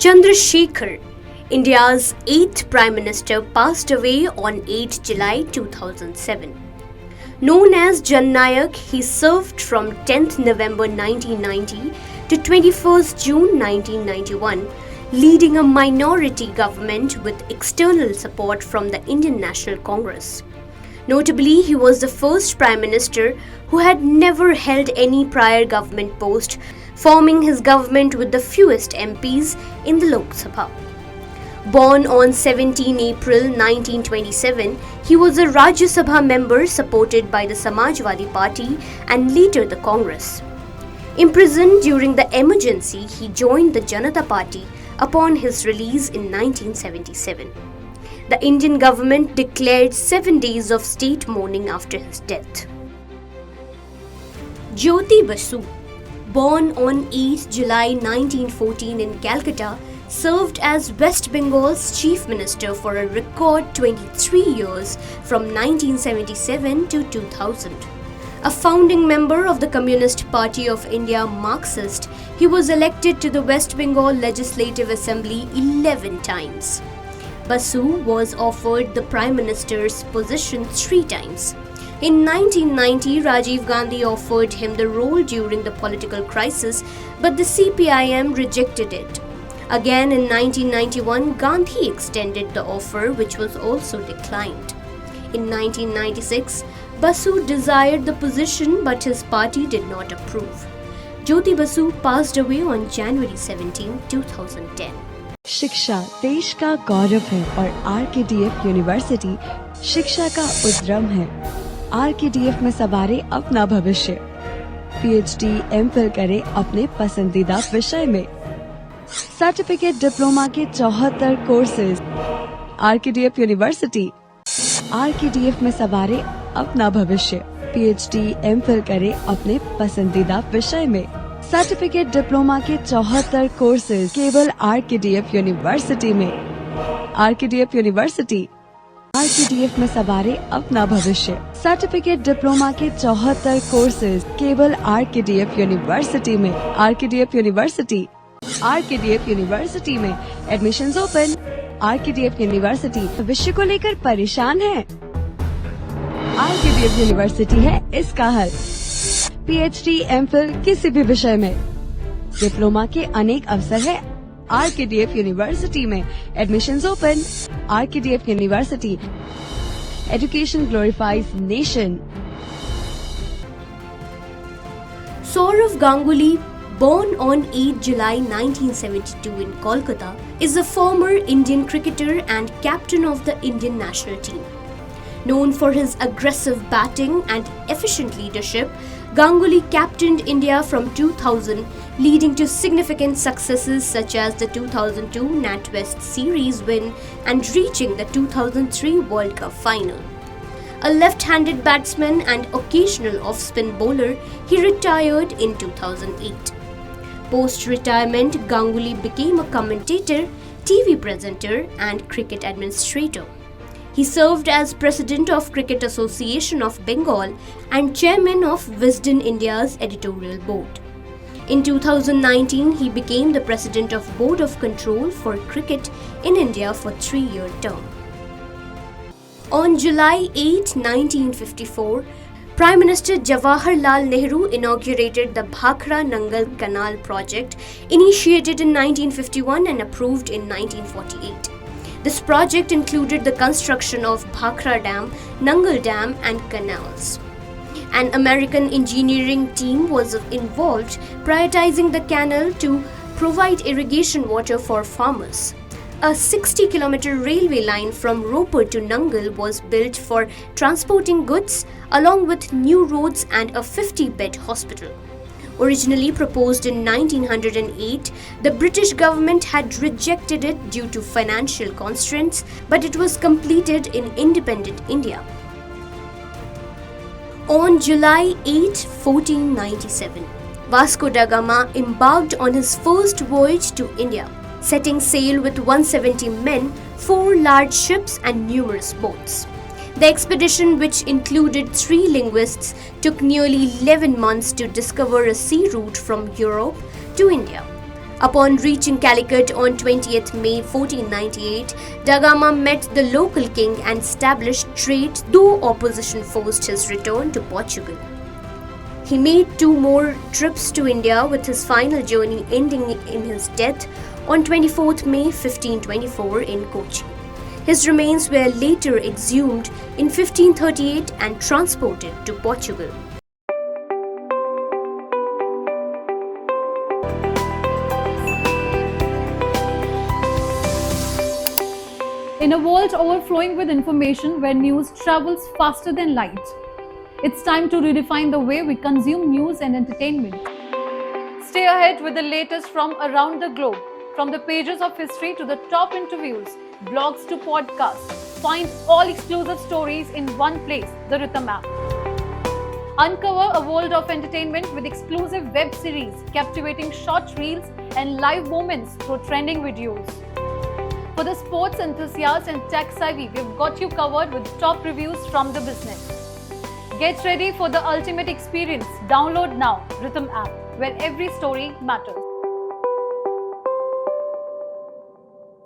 Chandrasekhar, India's 8th Prime Minister, passed away on 8 July 2007. Known as Jan Nayak, he served from 10th November 1990 to 21st June 1991, leading a minority government with external support from the Indian National Congress. Notably, he was the first Prime Minister who had never held any prior government post, forming his government with the fewest MPs in the Lok Sabha. Born on 17 April 1927, he was a Rajya Sabha member supported by the Samajwadi Party and later the Congress. Imprisoned during the emergency, he joined the Janata Party upon his release in 1977. The Indian government declared 7 days of state mourning after his death. Jyoti Basu, born on 8 July 1914 in Calcutta, served as West Bengal's Chief Minister for a record 23 years from 1977 to 2000. A founding member of the Communist Party of India Marxist, he was elected to the West Bengal Legislative Assembly 11 times. Basu was offered the Prime Minister's position 3 times. In 1990, Rajiv Gandhi offered him the role during the political crisis, but the CPIM rejected it. Again in 1991, Gandhi extended the offer, which was also declined. In 1996, Basu desired the position, but his party did not approve. Jyoti Basu passed away on January 17, 2010. शिक्षा देश का गौरव है और RKDF university शिक्षा का उद्यम है। RKDF में सवारे अपना भविष्य। PhD, MPhil करें अपने पसंदीदा विषय में। सर्टिफिकेट डिप्लोमा के 74 कोर्सेज। RKDF university. RKDF में सवारे अपना भविष्य। PhD, MPhil करें अपने पसंदीदा विषय में। सर्टिफिकेट डिप्लोमा के 74 कोर्सेज केवल RKDF यूनिवर्सिटी में। RKDF university. RKDF में सवारे अपना भविष्य। सर्टिफिकेट डिप्लोमा के 74 कोर्सेज केवल RKDF यूनिवर्सिटी में। RKDF university. RKDF यूनिवर्सिटी में एडमिशंस ओपन। RKDF यूनिवर्सिटी भविष्य को लेकर परेशान है? RKDF यूनिवर्सिटी है इसका हल। PhD, MPhil किसी भी विषय में। डिप्लोमा के अनेक अवसर है RKDF यूनिवर्सिटी में। Admissions open. RKDF university. Education glorifies nation. Sourav Ganguly, born on 8 July 1972 in Kolkata, is a former Indian cricketer and captain of the Indian national team. Known for his aggressive batting and efficient leadership, Ganguly captained India from 2000, leading to significant successes such as the 2002 NatWest Series win and reaching the 2003 World Cup final. A left-handed batsman and occasional off-spin bowler, he retired in 2008. Post-retirement, Ganguly became a commentator, TV presenter and cricket administrator. He served as President of Cricket Association of Bengal and Chairman of Wisden India's editorial board. In 2019, he became the President of Board of Control for Cricket in India for 3-year term. On July 8, 1954, Prime Minister Jawaharlal Nehru inaugurated the Bhakra Nangal Canal project, initiated in 1951 and approved in 1948. This project included the construction of Bhakra Dam, Nangal Dam and canals. An American engineering team was involved, prioritizing the canal to provide irrigation water for farmers. A 60-kilometer railway line from Ropar to Nangal was built for transporting goods, along with new roads and a 50-bed hospital. Originally proposed in 1908, the British government had rejected it due to financial constraints, but it was completed in independent India. On July 8, 1497, Vasco da Gama embarked on his first voyage to India, setting sail with 170 men, 4 large ships and numerous boats. The expedition, which included 3 linguists, took nearly 11 months to discover a sea route from Europe to India. Upon reaching Calicut on 20th May 1498, Da Gama met the local king and established trade, though opposition forced his return to Portugal. He made 2 more trips to India, with his final journey ending in his death on 24th May 1524 in Kochi. His remains were later exhumed in 1538 and transported to Portugal. In a world overflowing with information where news travels faster than light, it's time to redefine the way we consume news and entertainment. Stay ahead with the latest from around the globe, from the pages of history to the top interviews, blogs to podcasts. Find all exclusive stories in one place, the Rhythm app. Uncover a world of entertainment with exclusive web series, captivating short reels, and live moments through trending videos. For the sports enthusiast and tech savvy, we've got you covered with top reviews from the business. Get ready for the ultimate experience. Download now, Rhythm app, where every story matters.